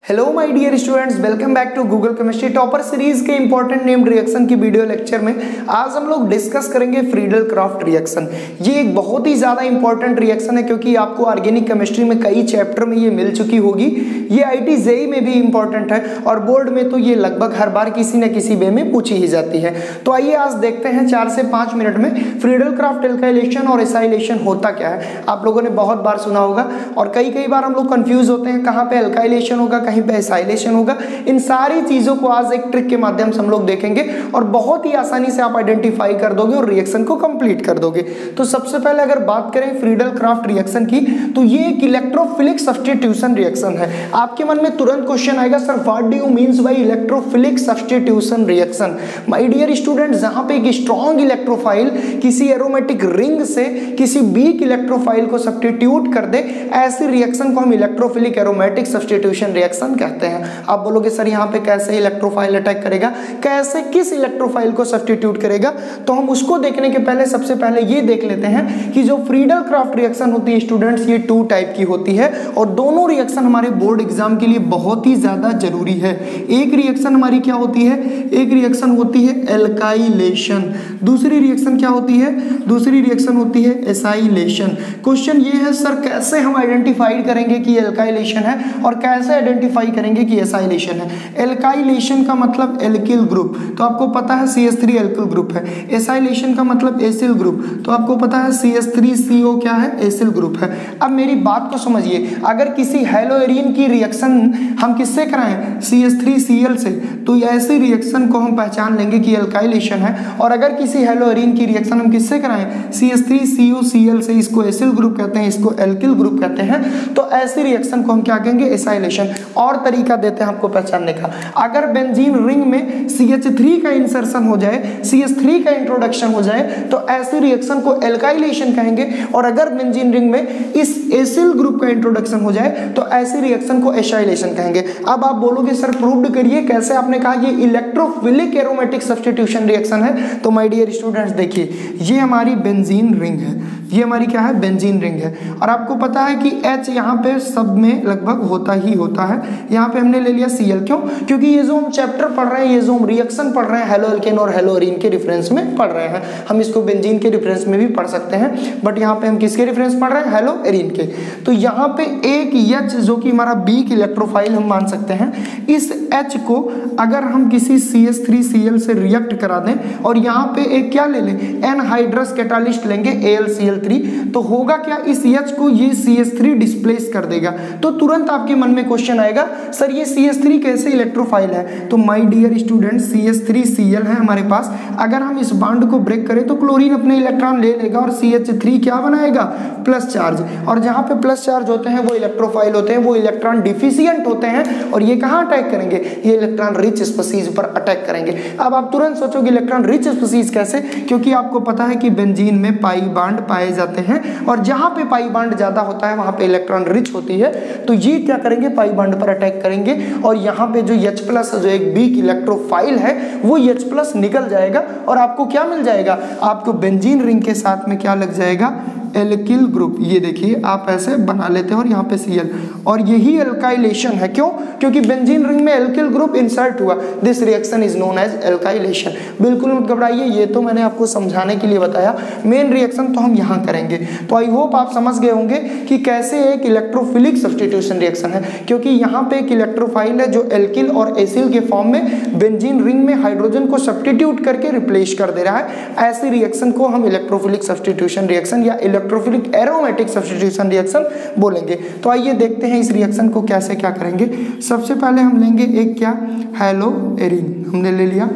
Hello my dear students, welcome back to Google chemistry topper series के important named reaction की video lecture में आज हम लोग डिस्कस करेंगे फ्रीडल क्राफ्ट रिएक्शन। ये एक बहुत ही ज़्यादा इंपॉर्टेंट रिएक्शन है क्योंकि आपको ऑर्गेनिक केमिस्ट्री में कई चैप्टर में ये मिल चुकी होगी। ये आईटी जेई में भी इंपॉर्टेंट है और बोर्ड में तो ये लगभग हर बार किसी न किसी वे में पूछी ही जाती है। तो आइए आज देखते हैं 4 से 5 मिनट में फ्रीडल क्राफ्ट एल्काइलेशन और एसाइलेशन होता क्या है। आप लोगों ने बहुत बार सुना होगा और कई बार हम लोग कंफ्यूज होते हैं कहाँ पे एल्काइलेशन होगा, कहीं पे एसाइलेशन होगा। इन सारी चीजों को आज एक ट्रिक के माध्यम से हम लोग देखेंगे और बहुत ही आसानी से आप आइडेंटिफाई कर दोगे और रिएक्शन को कंप्लीट कर दोगे। तो सबसे पहले अगर बात करें फ्रीडल क्राफ्ट रिएक्शन की तो ये एक इलेक्ट्रोफिलिक सब्स्टिट्यूशन रिएक्शन है। आपके मन में तुरंत क्वेश्चन आएगा, sir what do you means by electrophilic substitution reaction. My dear student, जहां पे एक स्ट्रॉन्ग इलेक्ट्रोफाइल किसी एरोमेटिक रिंग से किसी वीक इलेक्ट्रोफाइल को सब्स्टिट्यूट कर दे, ऐसी रिएक्शन को हम इलेक्ट्रोफिलिक एरोमेटिक सब्स्टिट्यूशन रिएक्शन कहते हैं। आप बोलोगे सर यहाँ पे कैसे इलेक्ट्रोफाइल अटैक करेगा, कैसे किस इलेक्ट्रोफाइल को सब्स्टिट्यूट करेगा। तो हम उसको देखने के पहले सबसे पहले ये देख लेते हैं कि जो फ्रीडल क्राफ्ट रिएक्शन होती है स्टूडेंट्स, ये 2 टाइप की होती है और दोनों रिएक्शन हमारे बोर्ड एग्जाम के लिए बहुत ही ज्यादा जरूरी है। एक रिएक्शन हमारी क्या होती है, एक रिएक्शन होती है एल्काइलेशन, दूसरी रिएक्शन क्या होती है, दूसरी रिएक्शन होती है एसाइलेशन। क्वेश्चन ये है सर कैसे हम आइडेंटिफाई करेंगे कि एल्काइलेशन है और कैसे आइडेंटिफाई करेंगे कि एसाइलेशन है। एल्काइलेशन का मतलब एल्किल ग्रुप, तो आपको पता है CH3 एल्किल ग्रुप है। एसाइलेशन का मतलब एसिल ग्रुप, तो आपको पता है CH3CO क्या है, एसिल ग्रुप है। अब मेरी बात को समझिए, अगर किसी हेलोएरिन की रिएक्शन हम किससे कराएं, CH3Cl से, तो ऐसी रिएक्शन को हम पहचान लेंगे कि एल्काइलेशन है। और अगर किसी हेलोएरिन की रिएक्शन हम किससे कराएं, CH3COCl से, इसको एसिल ग्रुप कहते हैं, इसको एल्किल ग्रुप कहते हैं, तो ऐसी रिएक्शन को हम क्या कहेंगे, एसाइलेशन। और तरीका देते हैं आपको पहचानने का, अगर बेंजीन रिंग में CH3 का इंसर्शन हो जाए, CH3 का इंट्रोडक्शन हो जाए, तो ऐसी रिएक्शन को एल्काइलेशन कहेंगे। और अगर बेंजीन रिंग में इस एसिल ग्रुप का इंट्रोडक्शन हो जाए तो ऐसी रिएक्शन को एसाइलेशन कहेंगे। अब आप बोलोगे सर प्रूव्ड करिए कैसे, आपने कहा ये इलेक्ट्रोफिलिक एरोमेटिक सब्स्टिट्यूशन रिएक्शन है। तो माय डियर स्टूडेंट्स देखिए, ये हमारी बेंजीन रिंग है, ये हमारी क्या है, बेंजीन रिंग है। और आपको पता है कि H यहाँ पे सब में लगभग होता ही होता है। यहाँ पे हमने ले लिया Cl, क्यों, क्योंकि ये जो हम चैप्टर पढ़ रहे हैं, ये जो हम रिएक्शन पढ़ रहे हैं हेलो एल्केन और हेलोएरिन के रेफरेंस में पढ़ रहे हैं। हम इसको बेंजीन के रेफरेंस में भी पढ़ सकते हैं, बट यहाँ पे हम किसके रेफरेंस पढ़ रहे हैं, हेलोएरिन के। तो यहाँ पे एक H जो कि हमारा वीक इलेक्ट्रोफाइल हम मान सकते हैं, इस H को अगर हम किसी CH3Cl से रिएक्ट करा दें और यहाँ पे एक क्या ले लें, एनहाइड्रस कैटालिस्ट लेंगे AlCl3, तो होगा क्या, इस H को ये CH3 डिस्प्लेस कर देगा। तो तुरंत आपके मन में क्वेश्चन आएगा, सर ये CH3 कैसे इलेक्ट्रोफाइल है। तो माय डियर स्टूडेंट, CH3Cl है हमारे पास, अगर हम इस बॉन्ड को ब्रेक करें तो क्लोरीन अपने इलेक्ट्रॉन ले लेगा और CH3 क्या बनाएगा, प्लस चार्ज। और जहां पे प्लस चार्ज होते हैं वो इलेक्ट्रोफाइल होते हैं, वो इलेक्ट्रॉन डिफिशिएंट होते हैं और ये कहां अटैक करेंगे, ये इलेक्ट्रॉन रिच स्पीसीज पर अटैक करेंगे। अब आप तुरंत सोचोगे इलेक्ट्रॉन रिच स्पीसीज कैसे, क्योंकि आपको पता है कि बेंजीन में पाई बॉन्ड पाए जाते हैं और जहां पे पाई बॉन्ड ज्यादा होता है वहां पे इलेक्ट्रॉन रिच होती है। तो ये क्या करेंगे, पाई बॉन्ड पर अटैक करेंगे और यहाँ पे जो H+ जो एक वीक इलेक्ट्रोफाइल है वो H+ निकल जाएगा और आपको क्या मिल जाएगा, आपको बेंजीन रिंग के साथ में क्या लग जाएगा, एल्किल ग्रुप। ये देखिए आप ऐसे बना लेते हैं और यहाँ पे Cl, और यही एल्काइलेशन है। क्यों, क्योंकि बेंजीन रिंग में एल्किल ग्रुप इंसर्ट हुआ। This reaction is known as alkylation. बिल्कुल मत घबराइए, ये तो मैंने आपको समझाने के लिए बताया, मेन रिएक्शन तो हम यहाँ करेंगे। तो आई होप आप समझ गए होंगे कि कैसे एक इलेक्ट्रोफिलिक सब्स्टिट्यूशन रिएक्शन है, क्योंकि यहाँ पे एक इलेक्ट्रोफाइल है जो एल्किल और एसिल के फॉर्म में बेंजीन रिंग में हाइड्रोजन को सब्स्टिट्यूट करके रिप्लेस कर दे रहा है। ऐसी रिएक्शन को हम इलेक्ट्रोफिलिक सब्स्टिट्यूशन रिएक्शन या इलेक्ट्रोफिलिक एरोमेटिक सब्स्टिट्यूशन रिएक्शन बोलेंगे। तो आइए देखते हैं इस रिएक्शन को कैसे क्या करेंगे। सबसे पहले हम लेंगे एक क्या, हेलोएरिन हमने ले लिया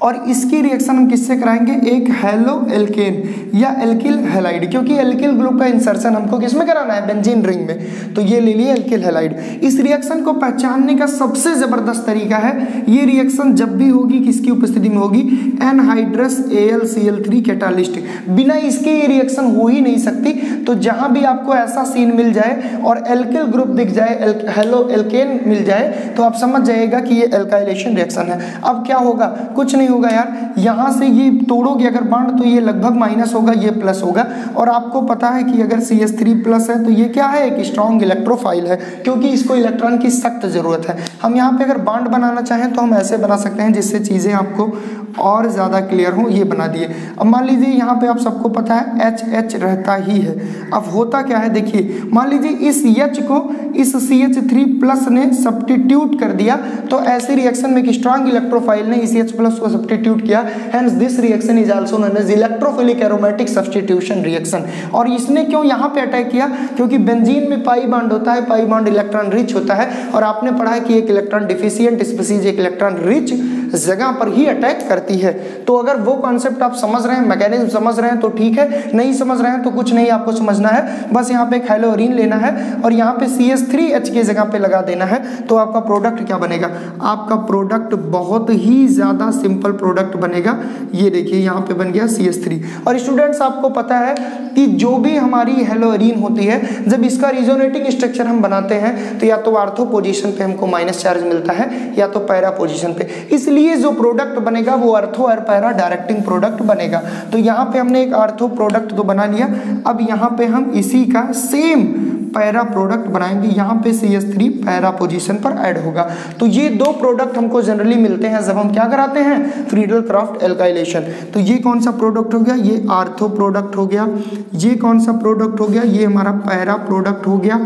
और इसकी रिएक्शन हम किससे कराएंगे, एक हेलो एल्केन या एल्किल हैलाइड, क्योंकि एल्किल ग्रुप का इंसर्शन हमको किसमें कराना है, बेंजीन रिंग में। तो ये ले लिए एल्किल हैलाइड। इस रिएक्शन को पहचानने का सबसे जबरदस्त तरीका है, ये रिएक्शन जब भी होगी किसकी उपस्थिति में होगी, एनहाइड्रस AlCl3 कैटालिस्ट। बिना इसके ये रिएक्शन हो ही नहीं सकती। तो जहां भी आपको ऐसा सीन मिल जाए और एल्किल ग्रुप दिख जाए, हेलो एल्केन मिल जाए, तो आप समझ जाइएगा कि ये एल्काइलेशन रिएक्शन है। अब क्या होगा, कुछ नहीं होगा यार, यहाँ से ये तोड़ोगे अगर बॉन्ड तो ये लगभग माइनस होगा, ये प्लस होगा। और आपको पता है कि अगर CH3 प्लस है तो ये क्या है, एक स्ट्रॉन्ग इलेक्ट्रोफाइल है, क्योंकि इसको इलेक्ट्रॉन की सख्त जरूरत है। हम यहाँ पे अगर बॉन्ड बनाना चाहें तो हम ऐसे बना सकते हैं जिससे चीजें आपको और ज्यादा क्लियर हो। ये बना दिए। अब मान लीजिए यहाँ पे आप सबको पता है H रहता ही है। अब होता क्या है देखिए, मान लीजिए इस H को इस CH3 प्लस ने सब्स्टिट्यूट कर दिया, तो ऐसी रिएक्शन में एक स्ट्रॉन्ग इलेक्ट्रोफाइल ने इस H प्लस को सब्स्टिट्यूट किया, hence this reaction is also known as electrophilic aromatic substitution reaction. और इसने क्यों यहाँ पे अटैक किया, क्योंकि बेंजीन में पाई बॉन्ड होता है, पाई बॉन्ड इलेक्ट्रॉन रिच होता है, और आपने पढ़ा है कि एक इलेक्ट्रॉन डिफिशिएंट स्पीसीज एक इलेक्ट्रॉन रिच जगह पर ही अटैक करती है। तो अगर वो कॉन्सेप्ट आप समझ रहे हैं, मैकेनिज्म समझ रहे हैं तो ठीक है, नहीं समझ रहे हैं तो कुछ नहीं आपको समझना है, बस यहाँ पे एक हेलोरीन लेना है और यहाँ पे CH3H की जगह पे लगा देना है, तो आपका प्रोडक्ट क्या बनेगा, आपका प्रोडक्ट बहुत ही ज्यादा सिंपल प्रोडक्ट बनेगा। ये देखिए यहाँ पे बन गया CH3। और स्टूडेंट्स आपको पता है कि जो भी हमारी हेलोरीन होती है, जब इसका रिजोनेटिंग स्ट्रक्चर हम बनाते हैं तो या तो आर्थो पोजीशन पे हमको माइनस चार्ज मिलता है या तो पैरा पोजीशन पे, इसलिए जो प्रोडक्ट बनेगा वो आर्थो और पैरा डायरेक्टिंग प्रोडक्ट बनेगा। तो यहाँ पे हमने एक आर्थो प्रोडक्ट तो बना लिया, अब यहाँ पे हम इसी का सेम पैरा प्रोडक्ट बनाएंगे, यहाँ पे CH3 पैरा पोजीशन पर ऐड होगा। तो ये दो प्रोडक्ट हमको जनरली मिलते हैं जब हम क्या कराते हैं, फ्रीडल क्राफ्ट एल्काइलेशन। तो ये कौन सा प्रोडक्ट हो गया, ये आर्थो प्रोडक्ट हो गया। ये कौन सा प्रोडक्ट हो गया, ये हमारा पैरा प्रोडक्ट हो गया।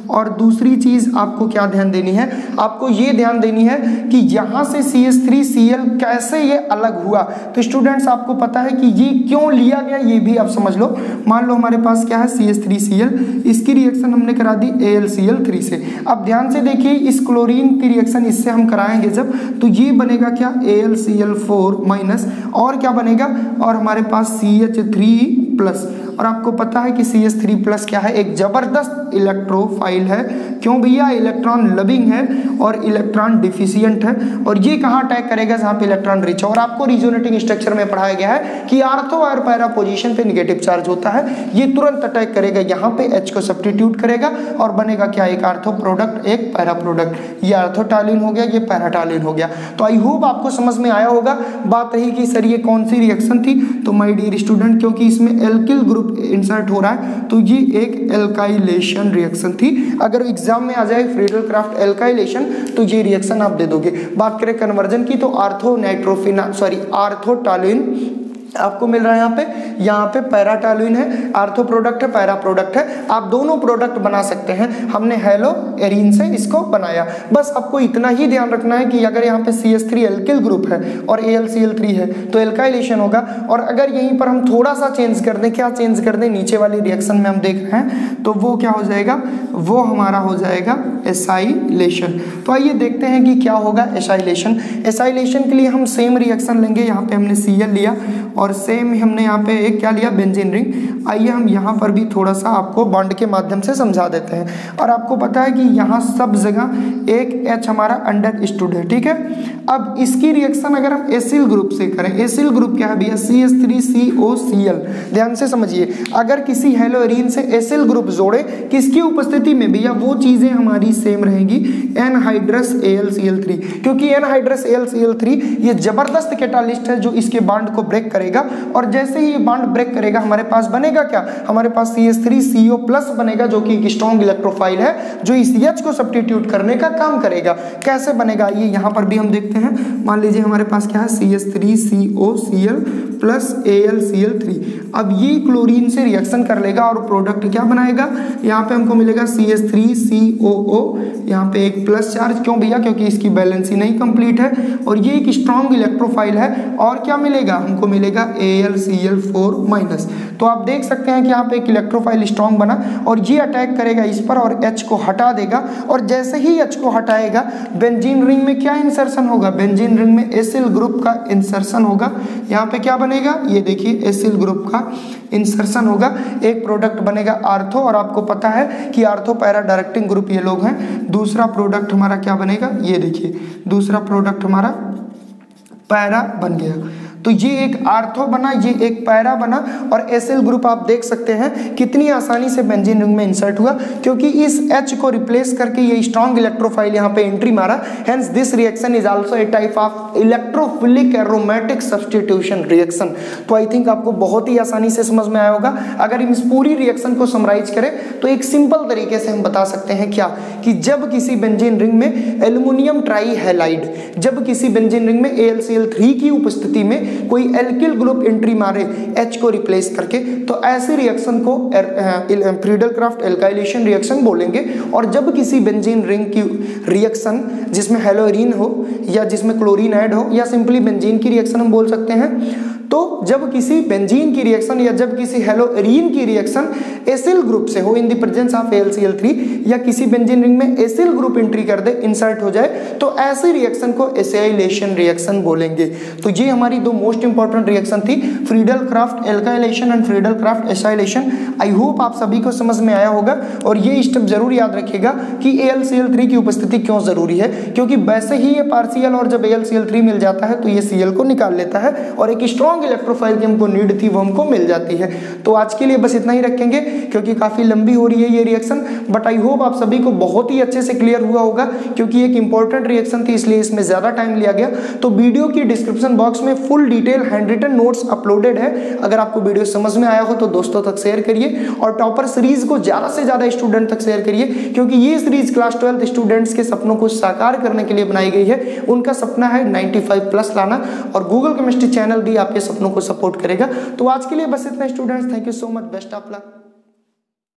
और दूसरी चीज आपको क्या ध्यान देनी है, आपको ये ध्यान देनी है कि यहाँ से CH3Cl कैसे ये अलग हुआ। तो स्टूडेंट्स आपको पता है कि ये क्यों लिया गया, ये भी आप समझ लो। मान लो हमारे पास क्या है CH3Cl, इसकी रिएक्शन हमने करा दी AlCl3 से। अब ध्यान से देखिए, इस क्लोरीन की रिएक्शन इससे हम कराएंगे जब, तो ये बनेगा क्या, AlCl4 माइनस, और क्या बनेगा, और हमारे पास CH3 प्लस। और आपको पता है कि CH3 प्लस क्या है, एक जबरदस्त इलेक्ट्रोफाइल है। क्यों भैया, इलेक्ट्रॉन लविंग है और इलेक्ट्रॉन डिफिशिएंट है। और ये कहाँ अटैक करेगा, जहाँ पे इलेक्ट्रॉन रिच है। और आपको रिजोनेटिंग स्ट्रक्चर में पढ़ाया गया है कि आर्थो और पैरा पोजीशन पे नेगेटिव चार्ज होता है, ये तुरंत अटैक करेगा, यहाँ पे H को सब्स्टिट्यूट करेगा और बनेगा क्या, एक आर्थो प्रोडक्ट एक पैरा प्रोडक्ट। ये आर्थोटालिन हो गया, ये पैराटालिन हो गया। तो आई होप आपको समझ में आया होगा। बात रही कि सर ये कौन सी रिएक्शन थी, तो माय डियर स्टूडेंट, क्योंकि इसमें एल्किल ग्रुप इंसर्ट हो रहा है तो ये एक एल्काइलेशन रिएक्शन थी। अगर एग्जाम में आ जाए फ्रीडल क्राफ्ट एल्काइलेशन तो ये रिएक्शन आप दे दोगे। बात करें कन्वर्जन की तो आर्थोटालिन आपको मिल रहा है यहाँ पे पैराटालिन है, आर्थो प्रोडक्ट है, पैरा प्रोडक्ट है। आप दोनों प्रोडक्ट बना सकते हैं, हमने हेलो एरीन से इसको बनाया। बस आपको इतना ही ध्यान रखना है कि अगर यहाँ पे CH3 एल्किल ग्रुप है और AlCl3 है तो एल्काइलेशन होगा। और अगर यहीं पर हम थोड़ा सा चेंज कर दें, क्या चेंज कर दें, नीचे वाली रिएक्शन में हम देख रहे हैं, तो वो क्या हो जाएगा, वो हमारा हो जाएगा एसाइलेशन। तो आइए देखते हैं कि क्या होगा एसाइलेशन। एसाइलेशन के लिए हम सेम रिएक्शन लेंगे, यहाँ पे हमने Cl लिया और सेम हमने यहाँ पे एक क्या लिया, बेंजीन रिंग। आइए हम यहाँ पर भी थोड़ा सा आपको बॉन्ड के माध्यम से समझा देते हैं। और आपको पता है कि यहाँ सब जगह एक H हमारा अंडरस्टूड है, ठीक है। अब इसकी रिएक्शन अगर हम एसिल ग्रुप से करें, एसिल ग्रुप क्या है भैया, CH3COCl। ध्यान से समझिए, अगर किसी हेलोरीन से एसिल ग्रुप जोड़े किसकी उपस्थिति में भैया, वो चीजें हमारी सेम रहेंगी, एनहाइड्रस AlCl3, क्योंकि एनहाइड्रस AlCl3 ये जबरदस्त कैटालिस्ट है जो इसके बॉन्ड को ब्रेक करेगा। और जैसे ही ये बॉन्ड ब्रेक करेगा हमारे पास बनेगा क्या, हमारे पास CH3CO प्लस बनेगा, जो कि एक स्ट्रॉन्ग इलेक्ट्रोफाइल है जो इस H को सब्स्टिट्यूट करने का काम करेगा। कैसे बनेगा ये यहाँ पर भी हम देखते हैं। मान लीजिए हमारे पास क्या है, CH3COCl प्लस AlCl3। अब ये क्लोरीन से रिएक्शन कर लेगा और प्रोडक्ट क्या बनाएगा, यहाँ पे हमको मिलेगा CH3COO, यहाँ पे एक प्लस चार्ज। क्यों भैया, क्योंकि इसकी बैलेंसी नहीं कंप्लीट है और ये एक स्ट्रॉन्ग इलेक्ट्रोफाइल है। और क्या मिलेगा, हमको मिलेगा AlCl4 माइनस। तो आप देख सकते हैं कि यहाँ पे एक इलेक्ट्रोफाइल स्ट्रॉन्ग बना और ये अटैक करेगा इस पर और H को हटा देगा। और जैसे ही H को हटाएगा बेंजीन रिंग में क्या इंसर्शन होगा, बेंजीन रिंग में एसिल ग्रुप का इंसर्शन होगा। यहाँ पे क्या बनेगा, ये देखिए एसिल ग्रुप का इंसर्शन होगा, एक प्रोडक्ट बनेगा आर्थो। और आपको पता है कि आर्थो पैरा डायरेक्टिंग ग्रुप ये लोग हैं। दूसरा प्रोडक्ट हमारा क्या बनेगा, ये देखिए दूसरा प्रोडक्ट हमारा पैरा बन गया। तो ये एक आर्थो बना, ये एक पैरा बना, और एसिल ग्रुप आप देख सकते हैं कितनी आसानी से बेंजीन रिंग में इंसर्ट हुआ, क्योंकि इस H को रिप्लेस करके ये स्ट्रॉन्ग इलेक्ट्रोफाइल यहाँ पे एंट्री मारा। Hence this reaction is also a type of electrophilic aromatic substitution reaction. तो आई थिंक आपको बहुत ही आसानी से समझ में आया होगा। अगर हम इस पूरी रिएक्शन को समराइज करें तो एक सिंपल तरीके से हम बता सकते हैं क्या, कि जब किसी बेंजीन रिंग में एल्युमिनियम ट्राईहैलाइड, जब किसी बेंजीन रिंग में AlCl3 की उपस्थिति में कोई एल्किल ग्रुप एंट्री मारे H को रिप्लेस करके, तो ऐसी रिएक्शन को फ्रीडल-क्राफ्ट एल्काइलेशन रिएक्शन बोलेंगे। और जब किसी बेंजीन रिंग की रिएक्शन जिसमें हेलोरीन हो या जिसमें क्लोरीन ऐड हो या सिंपली बेंजीन की रिएक्शन हम बोल सकते हैं, तो जब किसी बेंजीन की रिएक्शन या जब किसी हेलोरीन की रिएक्शन एसिल ग्रुप से हो in the presence of AlCl3, या किसी बेंजीन रिंग में एसिल ग्रुप एंट्री कर दे, इंसर्ट हो जाए, तो ऐसी रिएक्शन को एसाइलेशन रिएक्शन बोलेंगे। तो ये हमारी दो मोस्ट इंपॉर्टेंट रिएक्शन थी, Friedel-Crafts alkylation and Friedel-Crafts acylation. I hope आप सभी को समझ में आया होगा, और ये स्टेप जरूर याद रखिएगा कि AlCl3 की उपस्थिति क्यों जरूरी है, क्योंकि वैसे ही ये पार्शियल, और जब AlCl3 मिल जाता है तो ये Cl को निकाल लेता है, और एक स्ट्रॉन्ग इलेक्ट्रोफाइल की हमको नीड थी वो हमको मिल जाती है। तो आज के लिए बस इतना ही रखेंगे, क्योंकि काफी लंबी हो रही है ये रिएक्शन, बट आई होप आप सभी को बहुत ही अच्छे से क्लियर हुआ होगा, क्योंकि एक इंपॉर्टेंट रिएक्शन थी इसलिए इसमें ज्यादा टाइम लिया गया। तो वीडियो की डिस्क्रिप्शन बॉक्स में full detail hand written notes uploaded है, अगर आपको वीडियो समझ में आया हो तो दोस्तों तक शेयर करिए, और टॉपर सीरीज को ज्यादा से ज्यादा स्टूडेंट तक शेयर करिए, क्योंकि ये सीरीज क्लास 12 स्टूडेंट्स के सपनों को साकार करने के लिए बनाई गई है। उनका सपना है 95+ लाना, और गूगल केमिस्ट्री चैनल भी आपके सपनों को सपोर्ट करेगा। तो आज के लिए बस इतना students, thank you so much, best of luck.